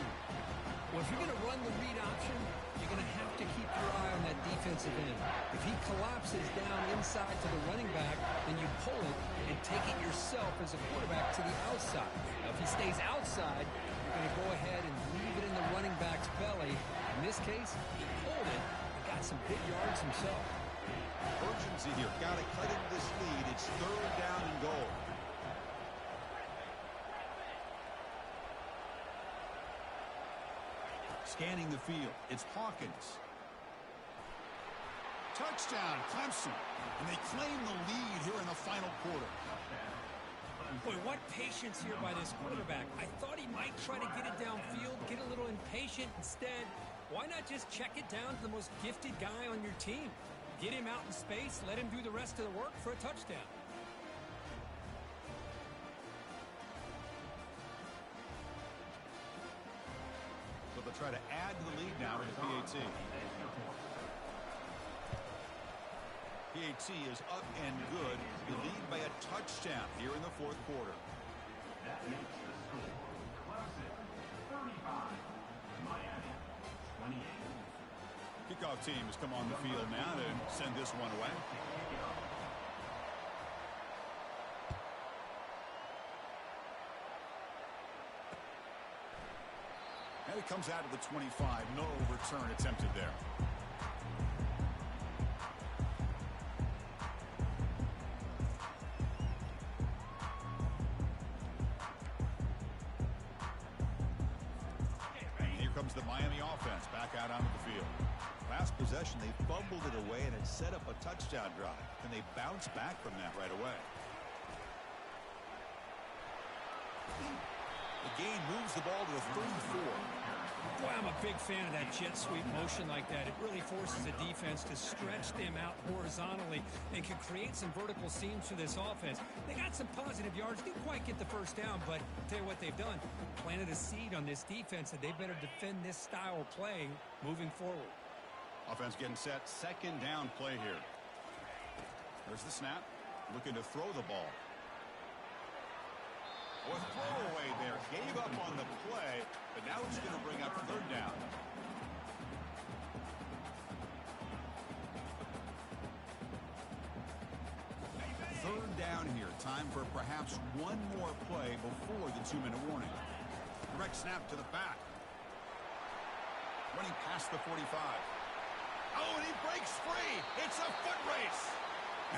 Well, if you're going to run the read option, you're going to have to keep your eye on that defensive end. If he collapses down inside to the running back, then you pull it and take it yourself as a quarterback to the outside. Now, if he stays outside, you're going to go ahead and leave it in the running back's belly. In this case, he pulled it and got some big yards himself. Urgency here. Got to cut into this lead. It's 3rd down and goal. Scanning the field, it's Hawkins. Touchdown, Clemson. And they claim the lead here in the final quarter. Boy, what patience here by this quarterback. I thought he might try to get it downfield, get a little impatient. Instead, why not just check it down to the most gifted guy on your team? Get him out in space, let him do the rest of the work for a touchdown. So they'll try to add to the lead now with the PAT. PAT is up and good. The lead by a touchdown here in the 4th quarter. That makes the score Clemson 35, Miami 28. Kickoff team has come on the field now to send this one away. And it comes out of the 25. No return attempted there. And here comes the Miami offense back out onto the field. Last possession, they fumbled it away, and it set up a touchdown drive. Can they bounce back from that right away? The gain moves the ball to a 3rd and 4. Boy, I'm a big fan of that jet sweep motion like that. It really forces the defense to stretch them out horizontally and can create some vertical seams for this offense. They got some positive yards. Didn't quite get the 1st down, but I'll tell you what they've done. Planted a seed on this defense that they better defend this style of play moving forward. Offense getting set. 2nd down play here. There's the snap. Looking to throw the ball. Well, throwaway there. Gave up on the play, but now it's going to bring up 3rd down. Third down here. Time for perhaps one more play before the 2-minute warning. Direct snap to the back. running past the 45. Oh, and he breaks free. It's a foot race.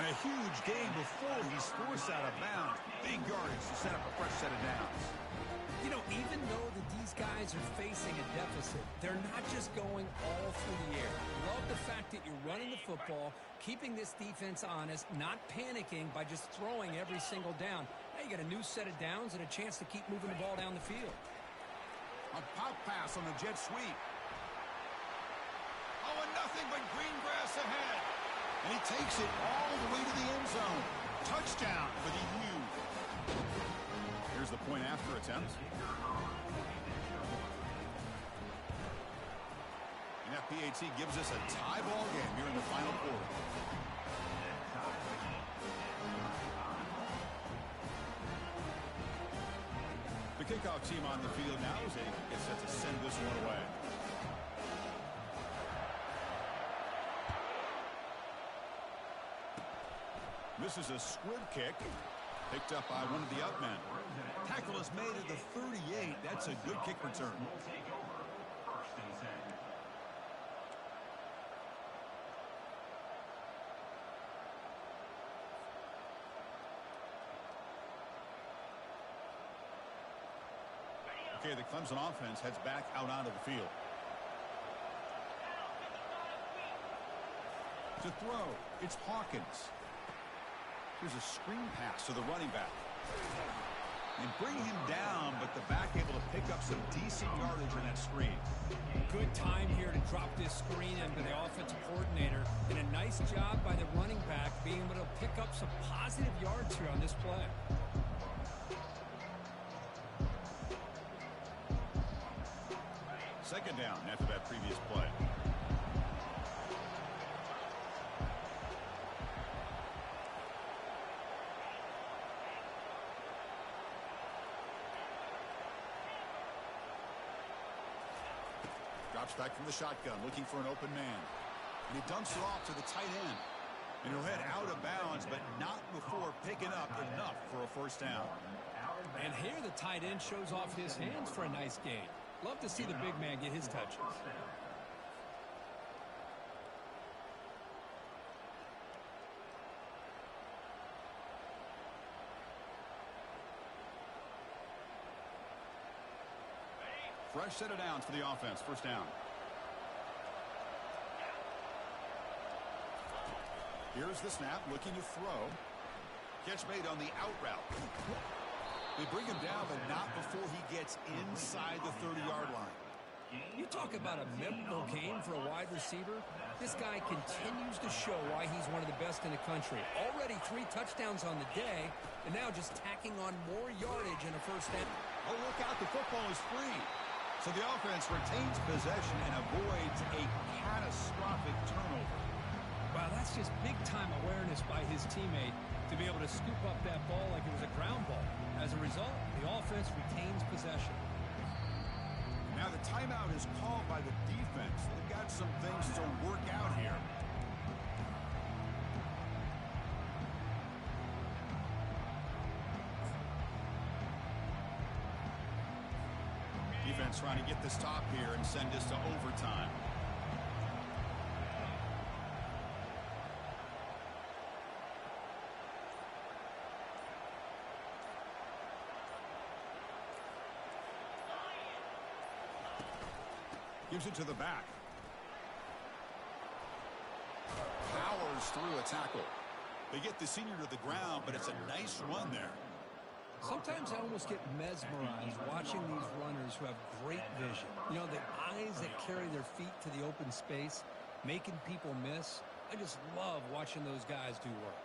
And a huge gain before he's forced out of bounds. Big yardage to set up a fresh set of downs. You know, even though that these guys are facing a deficit, they're not just going all through the air. Love the fact that you're running the football, keeping this defense honest, not panicking by just throwing every single down. Now you got a new set of downs and a chance to keep moving the ball down the field. A pop pass on the jet sweep. Oh, and nothing but green grass ahead. And he takes it all the way to the end zone. Touchdown for the U. Here's the point after attempt. And that PAT gives us a tie ball game here in the final quarter. The kickoff team on the field now as they get set to send this one away. This is a squib kick, picked up by one of the up men. Tackle is made at the 38. That's a good kick return. Okay, the Clemson offense heads back out onto the field. To throw, it's Hawkins. Here's a screen pass to the running back. And bring him down, but the back able to pick up some decent yardage in that screen. Good time here to drop this screen into the offensive coordinator. And a nice job by the running back being able to pick up some positive yards here on this play. Second down after that previous play. Drops back from the shotgun, looking for an open man. And he dumps it off to the tight end. And he'll head out of bounds, but not before picking up enough for a first down. And here the tight end shows off his hands for a nice gain. Love to see the big man get his touches. Fresh set of downs for the offense. First down. Here's the snap, looking to throw. Catch made on the out route. They bring him down, but not before he gets inside the 30-yard line. You talk about a memorable game for a wide receiver. This guy continues to show why he's one of the best in the country. Already 3 touchdowns on the day, and now just tacking on more yardage in a first down. Oh, look out, the football is free. So the offense retains possession and avoids a catastrophic turnover. Wow, that's just big-time awareness by his teammate to be able to scoop up that ball like it was a ground ball. As a result, the offense retains possession. Now the timeout is called by the defense. They've got some things to work out here. Defense trying to get the stop here and send us to overtime. Gives it to the back. Powers through a tackle. They get the senior to the ground, but it's a nice run there. Sometimes I almost get mesmerized watching these runners who have great vision. You know, the eyes that carry their feet to the open space, making people miss. I just love watching those guys do work.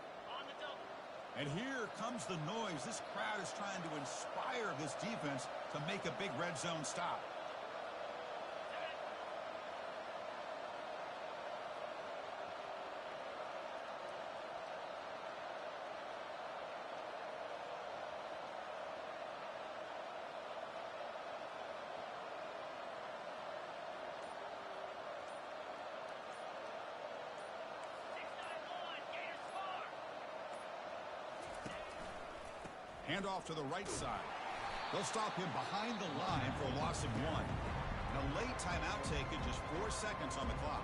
And here comes the noise. This crowd is trying to inspire this defense to make a big red zone stop. Hand off to the right side. They'll stop him behind the line for a loss of 1. And a late timeout taken, just 4 seconds on the clock.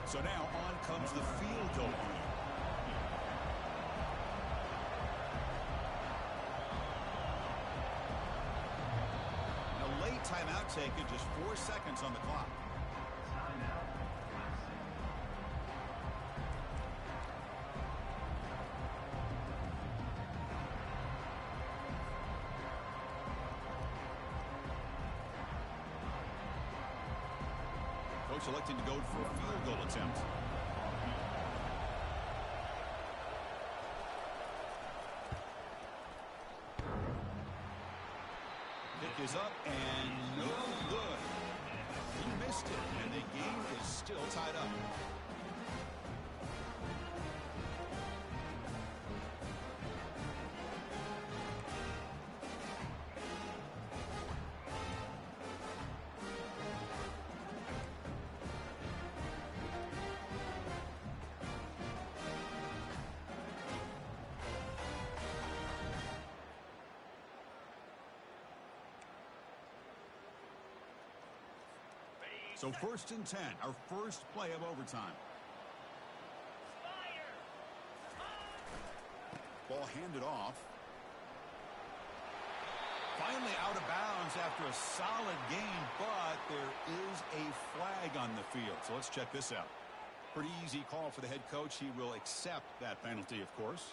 So now on comes the field goal unit. A late timeout taken, just 4 seconds on the clock. Coach electing to go for a field goal attempt. Kick is up and no good. He missed it, and the game is still tied up. So 1st and 10, our first play of overtime. Ball handed off. Finally out of bounds after a solid game, but there is a flag on the field. So let's check this out. Pretty easy call for the head coach. He will accept that penalty, of course.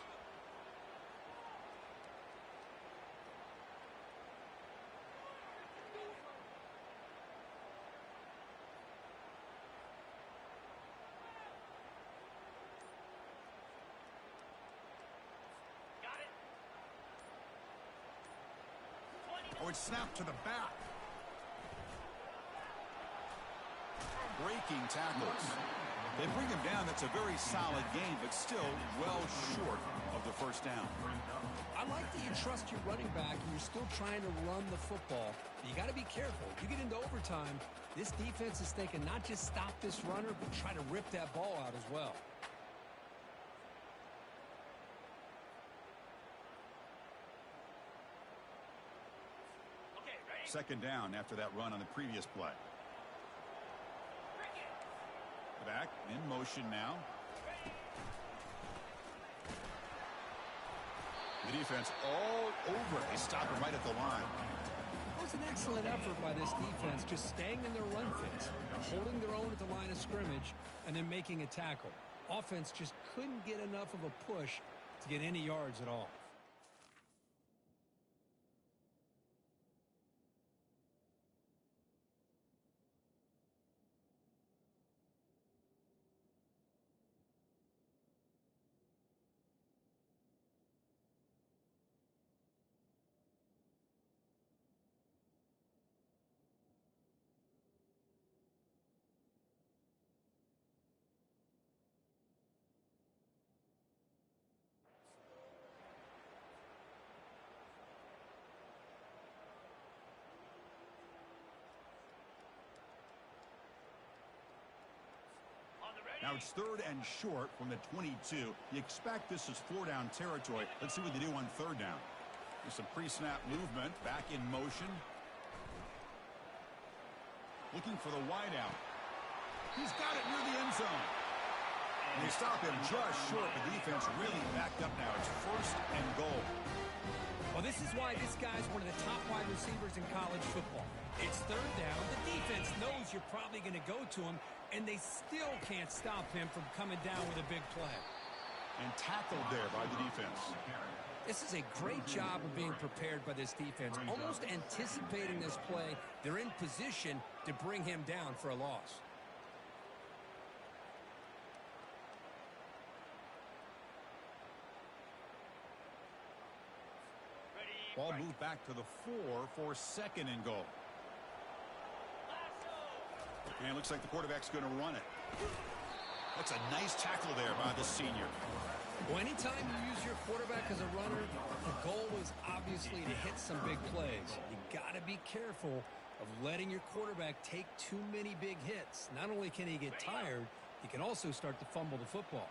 Oh, it's snapped to the back. Breaking tackles. They bring him down. That's a very solid game, but still well short of the first down. I like that you trust your running back and you're still trying to run the football. But you got to be careful. You get into overtime, this defense is thinking not just stop this runner, but try to rip that ball out as well. Second down after that run on the previous play. Back in motion now. The defense all over. They stop him right at the line. It was an excellent effort by this defense, just staying in their run fits, holding their own at the line of scrimmage, and then making a tackle. Offense just couldn't get enough of a push to get any yards at all. Now it's 3rd and short from the 22. You expect this is 4-down territory. Let's see what they do on 3rd down. There's some pre-snap movement. Back in motion. Looking for the wideout. He's got it near the end zone. And they stop him just short. The defense really backed up now. It's 1st and goal. Well, this is why this guy's one of the top wide receivers in college football. It's 3rd down. The defense knows you're probably going to go to him, and they still can't stop him from coming down with a big play. And tackled there by the defense. This is a great job of being prepared by this defense, almost anticipating this play. They're in position to bring him down for a loss. Ball moved back to the 4 for 2nd and goal. And it looks like the quarterback's going to run it. That's a nice tackle there by the senior. Well, anytime you use your quarterback as a runner, the goal is obviously to hit some big plays. You got to be careful of letting your quarterback take too many big hits. Not only can he get tired, he can also start to fumble the football.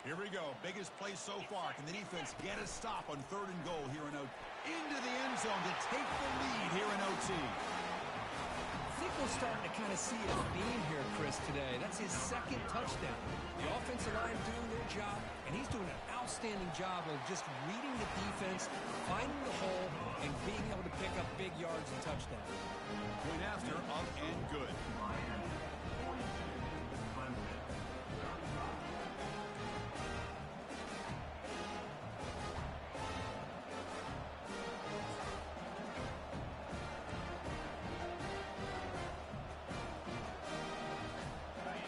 Here we go. Biggest play so far. Can the defense get a stop on 3rd and goal here in OT? Into the end zone to take the lead here in OT. I think we're starting to kind of see a theme here, Chris, today. That's his 2nd touchdown. The offensive line doing their job, and he's doing an outstanding job of just reading the defense, finding the hole, and being able to pick up big yards and touchdowns. Point after, up and good.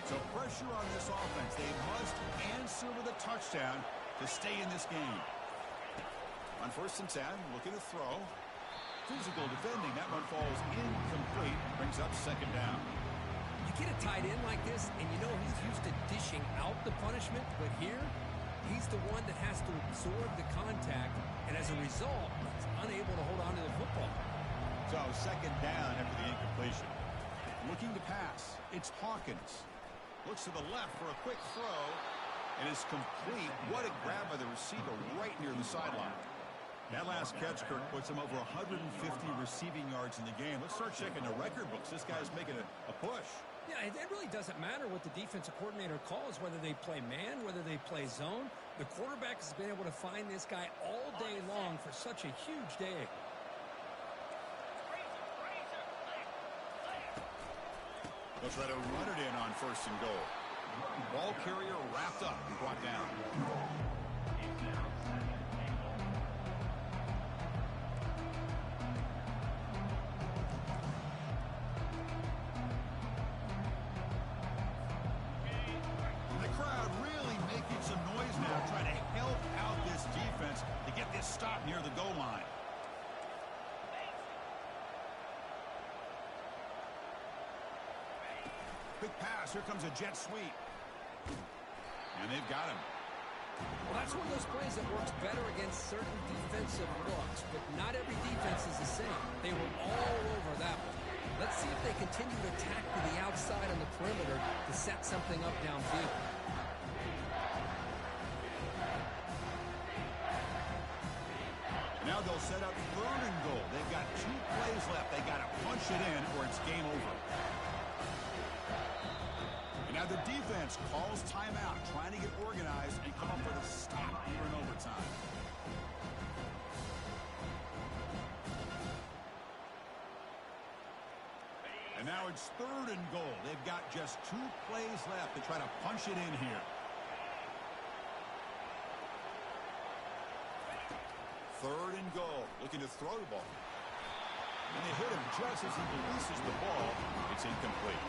So pressure on this offense. They must answer with a touchdown to stay in this game. On 1st and 10, looking to throw. Physical defending. That one falls incomplete. Brings up 2nd down. You get a tight end like this, and you know he's used to dishing out the punishment, but here, he's the one that has to absorb the contact, and as a result, he's unable to hold on to the football. So 2nd down after the incompletion. Looking to pass. It's Hawkins. Looks to the left for a quick throw, and it's complete. What a grab by the receiver right near the sideline. That last catch, Kirk, puts him over 150 receiving yards in the game. Let's start checking the record books. This guy's making a push. Yeah, it really doesn't matter what the defensive coordinator calls, whether they play man, whether they play zone. The quarterback has been able to find this guy all day long for such a huge day. They'll try to run it in on 1st and goal. Ball carrier wrapped up and brought down. The crowd really making some noise now, trying to help out this defense to get this stop near the goal line. Quick pass. Here comes a jet sweep. And they've got him. Well, that's one of those plays that works better against certain defensive looks, but not every defense is the same. They were all over that one. Let's see if they continue to attack to the outside on the perimeter to set something up downfield. Now they'll set up 3rd and goal. They've got 2 plays left. They got to punch it in or it's game over. Now the defense calls timeout, trying to get organized and come up with a stop here in overtime. And now it's 3rd and goal. They've got just 2 plays left to try to punch it in here. 3rd and goal, looking to throw the ball. And they hit him just as he releases the ball. It's incomplete.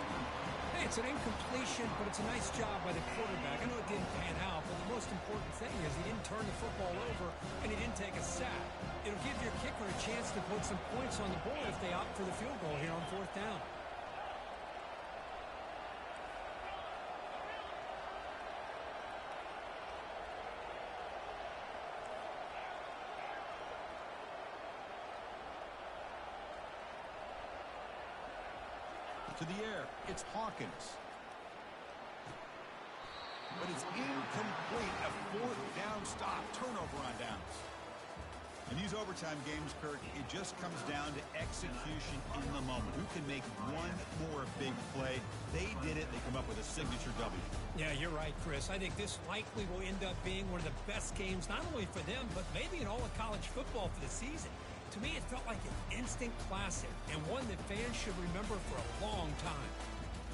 Hey, it's an incompletion, but it's a nice job by the quarterback. I know it didn't pan out, but the most important thing is he didn't turn the football over and he didn't take a sack. It'll give your kicker a chance to put some points on the board if they opt for the field goal here on 4th down. To the air, it's Hawkins. But it's incomplete. A 4th down stop. Turnover on downs. In these overtime games, Kirk, it just comes down to execution in the moment. Who can make one more big play? They did it. They come up with a signature W. Yeah, you're right, Chris. I think this likely will end up being one of the best games, not only for them, but maybe in all of college football for the season. To me, it felt like an instant classic and one that fans should remember for a long time.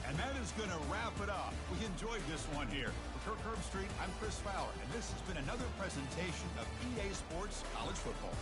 And that is going to wrap it up. We enjoyed this one here. For Kirk Herbstreit, I'm Chris Fowler, and this has been another presentation of EA Sports College Football.